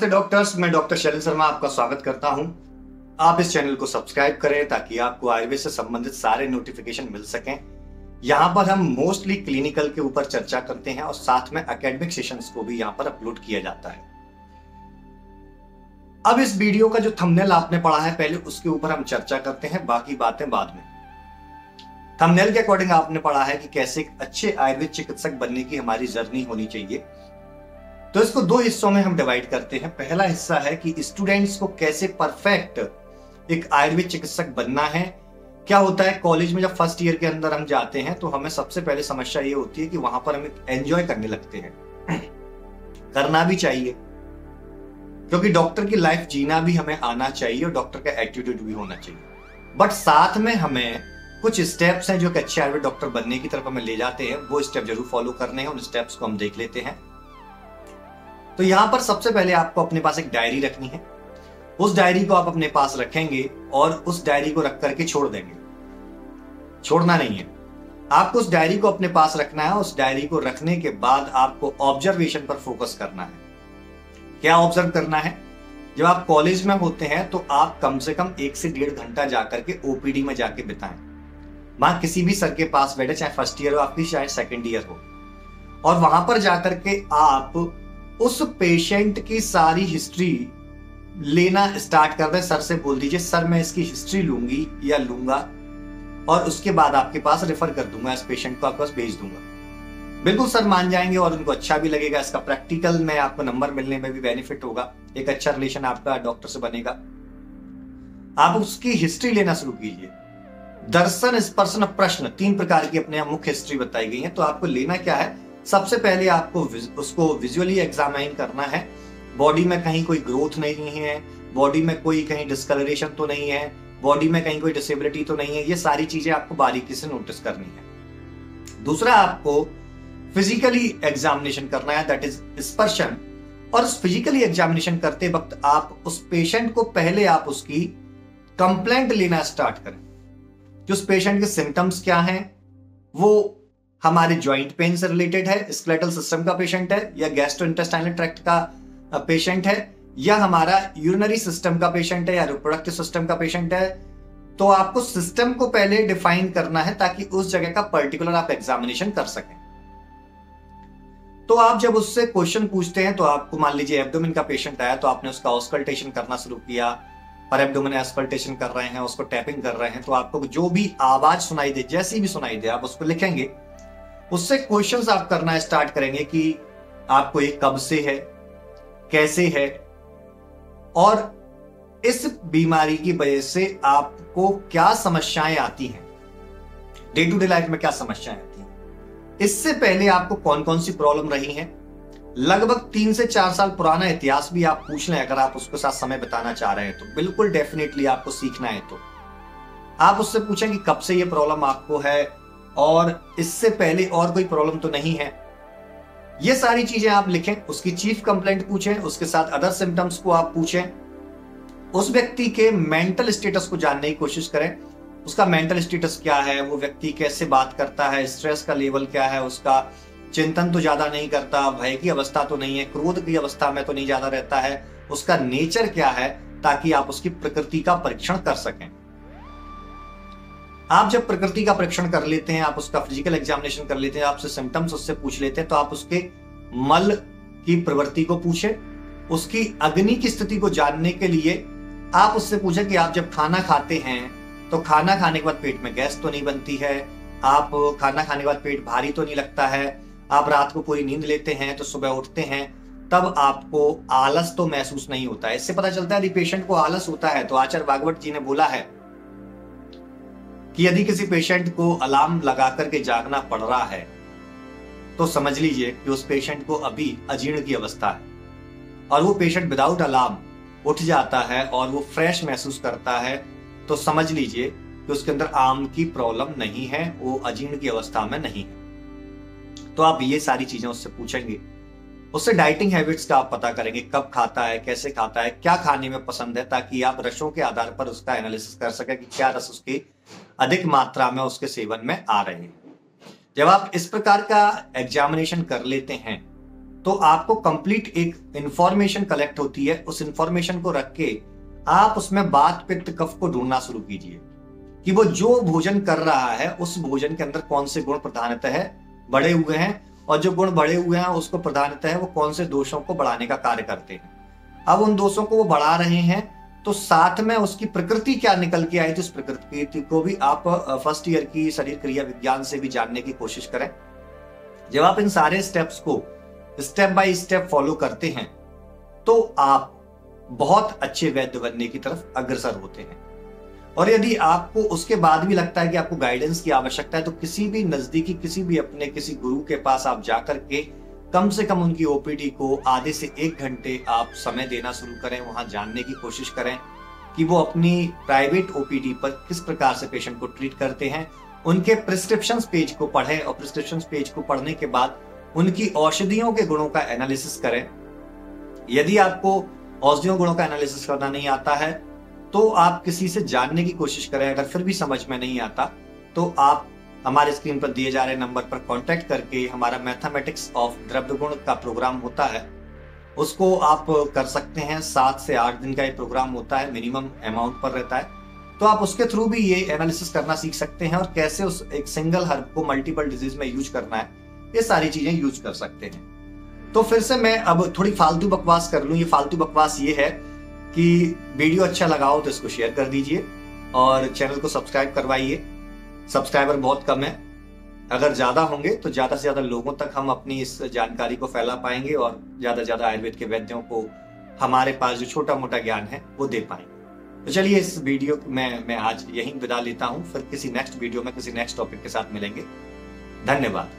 नमस्ते डॉक्टर्स, मैं डॉक्टर शैलेंद्र शर्मा आपका स्वागत करता हूं। आप इस चैनल को सब्सक्राइब करें ताकि आपको आयुर्वेद से संबंधित सारे नोटिफिकेशन मिल सकें। यहां पर हम मोस्टली क्लिनिकल के ऊपर चर्चा करते हैं और साथ में एकेडमिक सेशंस को भी यहां पर अपलोड किया जाता है। अब इस वीडियो का जो थंबनेल आपने पढ़ा है पहले उसके ऊपर हम चर्चा करते हैं, बाकी बातें बाद में। थंबनेल के अकॉर्डिंग आपने पढ़ा है कि कैसे एक अच्छे आयुर्वेद चिकित्सक बनने की हमारी जर्नी होनी चाहिए। तो इसको दो हिस्सों में हम डिवाइड करते हैं। पहला हिस्सा है कि स्टूडेंट्स को कैसे परफेक्ट एक आयुर्वेद चिकित्सक बनना है। क्या होता है, कॉलेज में जब फर्स्ट ईयर के अंदर हम जाते हैं तो हमें सबसे पहले समस्या ये होती है कि वहां पर हम एंजॉय करने लगते हैं। करना भी चाहिए क्योंकि डॉक्टर की लाइफ जीना भी हमें आना चाहिए और डॉक्टर का एटीट्यूड भी होना चाहिए। बट साथ में हमें कुछ स्टेप्स हैं जो कि अच्छे आयुर्वेद डॉक्टर बनने की तरफ हमें ले जाते हैं, वो स्टेप जरूर फॉलो करने हैं। उन स्टेप्स को हम देख लेते हैं। तो यहां पर सबसे पहले आपको अपने पास एक डायरी रखनी है। उस डायरी को आप अपने पास रखेंगे और उस डायरी को रख करके छोड़ देंगे। छोड़ना नहीं है, आपको उस डायरी को अपने पास रखना है। उस डायरी को रखने के बाद आपको ऑब्जर्वेशन पर फोकस करना है। क्या ऑब्जर्व करना है? जब आप कॉलेज में होते हैं तो आप कम से कम 1 से 1.5 घंटा जाकर के ओपीडी में जाके बिताएं। वहां किसी भी सर के पास बैठे, चाहे फर्स्ट ईयर हो आपकी, चाहे सेकेंड ईयर हो, और वहां पर जाकर के आप उस पेशेंट की सारी हिस्ट्री लेना स्टार्ट कर दें। सर से बोल दीजिए, सर मैं इसकी हिस्ट्री लूंगी या लूंगा और उसके बाद आपके पास रेफर कर दूंगा, इस पेशेंट को आपके पास भेज दूंगा। बिल्कुल सर मान जाएंगे और उनको अच्छा भी लगेगा। इसका प्रैक्टिकल में आपको नंबर मिलने में भी बेनिफिट होगा, एक अच्छा रिलेशन आपका डॉक्टर से बनेगा। आप उसकी हिस्ट्री लेना शुरू कीजिए। दर्शन, स्पर्शन, प्रश्न, 3 प्रकार की अपने मुख्य हिस्ट्री बताई गई है। तो आपको लेना क्या है, सबसे पहले आपको उसको विजुअली एग्जामाइन करना है। बॉडी में कहीं कोई ग्रोथ नहीं है, बॉडी में कोई कहीं डिस्कलरेशन तो नहीं है, बॉडी में कहीं कोई डिसेबिलिटी तो नहीं है। ये सारी चीजें आपको बारीकी से नोटिस करनी है। दूसरा, आपको फिजिकली एग्जामिनेशन करना है, दैट इज स्पर्शन। और उस फिजिकली एग्जामिनेशन करते वक्त आप उस पेशेंट को पहले आप उसकी कंप्लेंट लेना स्टार्ट करें कि उस पेशेंट के सिम्टम्स क्या हैं। वो हमारे ज्वाइंट पेन से रिलेटेड है, स्केलेटल सिस्टम का पेशेंट है, या गैस्ट्रोइंटेस्टाइनल ट्रैक्ट का पेशेंट है, या हमारा यूरिनरी सिस्टम का पेशेंट है, या रिप्रोडक्टिव सिस्टम का पेशेंट है। तो आपको सिस्टम को पहले डिफाइन करना है ताकि उस जगह का पर्टिकुलर आप एग्जामिनेशन कर सकें। तो आप जब उससे क्वेश्चन पूछते हैं तो आपको मान लीजिए एब्डोमेन का पेशेंट आया तो आपने उसका ऑस्कल्टेशन करना शुरू किया और एब्डोमेन ऑस्कल्टेशन कर रहे हैं, उसको टैपिंग कर रहे हैं। तो आपको जो भी आवाज सुनाई दे, जैसी भी सुनाई दे, आप उसको लिखेंगे। उससे क्वेश्चंस आप करना स्टार्ट करेंगे कि आपको ये कब से है, कैसे है, और इस बीमारी की वजह से आपको क्या समस्याएं आती हैं, डे टू डे लाइफ में क्या समस्याएं आती हैं। इससे पहले आपको कौन कौन सी प्रॉब्लम रही हैं, लगभग 3 से 4 साल पुराना इतिहास भी आप पूछ लें। अगर आप उसके साथ समय बिताना चाह रहे हैं तो बिल्कुल डेफिनेटली आपको सीखना है। तो आप उससे पूछें कि कब से ये प्रॉब्लम आपको है और इससे पहले और कोई प्रॉब्लम तो नहीं है। ये सारी चीजें आप लिखें। उसकी चीफ कंप्लेंट पूछें, उसके साथ अदर सिम्टम्स को आप पूछें। उस व्यक्ति के मेंटल स्टेटस को जानने की कोशिश करें। उसका मेंटल स्टेटस क्या है, वो व्यक्ति कैसे बात करता है, स्ट्रेस का लेवल क्या है, उसका चिंतन तो ज्यादा नहीं करता, भय की अवस्था तो नहीं है, क्रोध की अवस्था में तो नहीं ज्यादा रहता है, उसका नेचर क्या है, ताकि आप उसकी प्रकृति का परीक्षण कर सकें। आप जब प्रकृति का परीक्षण कर लेते हैं, आप उसका फिजिकल एग्जामिनेशन कर लेते हैं, आपसे सिम्टम्स उससे पूछ लेते हैं, तो आप उसके मल की प्रवृत्ति को पूछें। उसकी अग्नि की स्थिति को जानने के लिए आप उससे पूछें कि आप जब खाना खाते हैं तो खाना खाने के बाद पेट में गैस तो नहीं बनती है, आप खाना खाने के बाद पेट भारी तो नहीं लगता है, आप रात को पूरी नींद लेते हैं तो सुबह उठते हैं तब आपको आलस तो महसूस नहीं होता है। इससे पता चलता है यदि पेशेंट को आलस होता है तो आचार्य भागवत जी ने बोला है कि यदि किसी पेशेंट को अलार्म लगा करके जागना पड़ रहा है तो समझ लीजिए कि उस पेशेंट को अभी अजीर्ण की अवस्था है, और वो पेशेंट विदाउट अलार्म उठ जाता है और वो फ्रेश महसूस करता है, तो समझ लीजिए कि उसके अंदर आम की प्रॉब्लम नहीं है, वो अजीर्ण की अवस्था में नहीं है। तो आप ये सारी चीजें उससे पूछेंगे। उससे डाइटिंग हैबिट्स का आप पता करेंगे, कब खाता है, कैसे खाता है, क्या खाने में पसंद है, ताकि आप रसों के आधार पर उसका एनालिसिस कर सके कि क्या रस उसकी अधिक मात्रा में उसके सेवन में आ रहे हैं। जब आप इस प्रकार का एग्जामिनेशन कर लेते हैं तो आपको कंप्लीट एक इंफॉर्मेशन कलेक्ट होती है। उस इंफॉर्मेशन को रख के आप उसमें वात पित्त कफ को ढूंढना शुरू कीजिए कि वो जो भोजन कर रहा है उस भोजन के अंदर कौन से गुण प्रधानतः बढ़े हुए हैं, और जो गुण बढ़े हुए हैं उसको प्रधानतः वो कौन से दोषों को बढ़ाने का कार्य करते हैं। अब उन दोषों को वो बढ़ा रहे हैं तो साथ में उसकी प्रकृति क्या निकल के आई, तो उस प्रकृति को भी आप फर्स्ट ईयर की शरीर क्रिया विज्ञान से भी जानने की कोशिश करें। जब आप इन सारे स्टेप्स को स्टेप बाय स्टेप फॉलो करते हैं तो आप बहुत अच्छे वैद्य बनने की तरफ अग्रसर होते हैं। और यदि आपको उसके बाद भी लगता है कि आपको गाइडेंस की आवश्यकता है तो किसी भी नजदीकी किसी गुरु के पास आप जाकर के कम से कम उनकी ओपीडी को आधे से 1 घंटे आप समय देना शुरू करें, वहां जानने की कोशिश करें कि वो अपनी प्राइवेट ओपीडी पर किस प्रकार से पेशेंट को ट्रीट करते हैं। उनके प्रिस्क्रिप्शन पेज को पढ़ें और प्रिस्क्रिप्शन पेज को पढ़ने के बाद उनकी औषधियों के गुणों का एनालिसिस करें। यदि आपको औषधियों गुणों का एनालिसिस करना नहीं आता है तो आप किसी से जानने की कोशिश करें। अगर फिर भी समझ में नहीं आता तो आप हमारे स्क्रीन पर दिए जा रहे नंबर पर कांटेक्ट करके हमारा मैथमेटिक्स ऑफ द्रव्य गुण का प्रोग्राम होता है, उसको आप कर सकते हैं। 7 से 8 दिन का ये प्रोग्राम होता है, मिनिमम अमाउंट पर रहता है। तो आप उसके थ्रू भी ये एनालिसिस करना सीख सकते हैं और कैसे उस एक सिंगल हर्ब को मल्टीपल डिजीज में यूज करना है, ये सारी चीजें यूज कर सकते हैं। तो फिर से मैं अब थोड़ी फालतू बकवास कर लूं। ये फालतू बकवास ये है कि वीडियो अच्छा लगा हो तो इसको शेयर कर दीजिए और चैनल को सब्सक्राइब करवाइए। सब्सक्राइबर बहुत कम है, अगर ज्यादा होंगे तो ज्यादा से ज्यादा लोगों तक हम अपनी इस जानकारी को फैला पाएंगे और ज्यादा से ज्यादा आयुर्वेद के वैद्यों को हमारे पास जो छोटा मोटा ज्ञान है वो दे पाएंगे। तो चलिए इस वीडियो में मैं आज यहीं विदा लेता हूं, फिर किसी नेक्स्ट वीडियो में किसी नेक्स्ट टॉपिक के साथ मिलेंगे। धन्यवाद।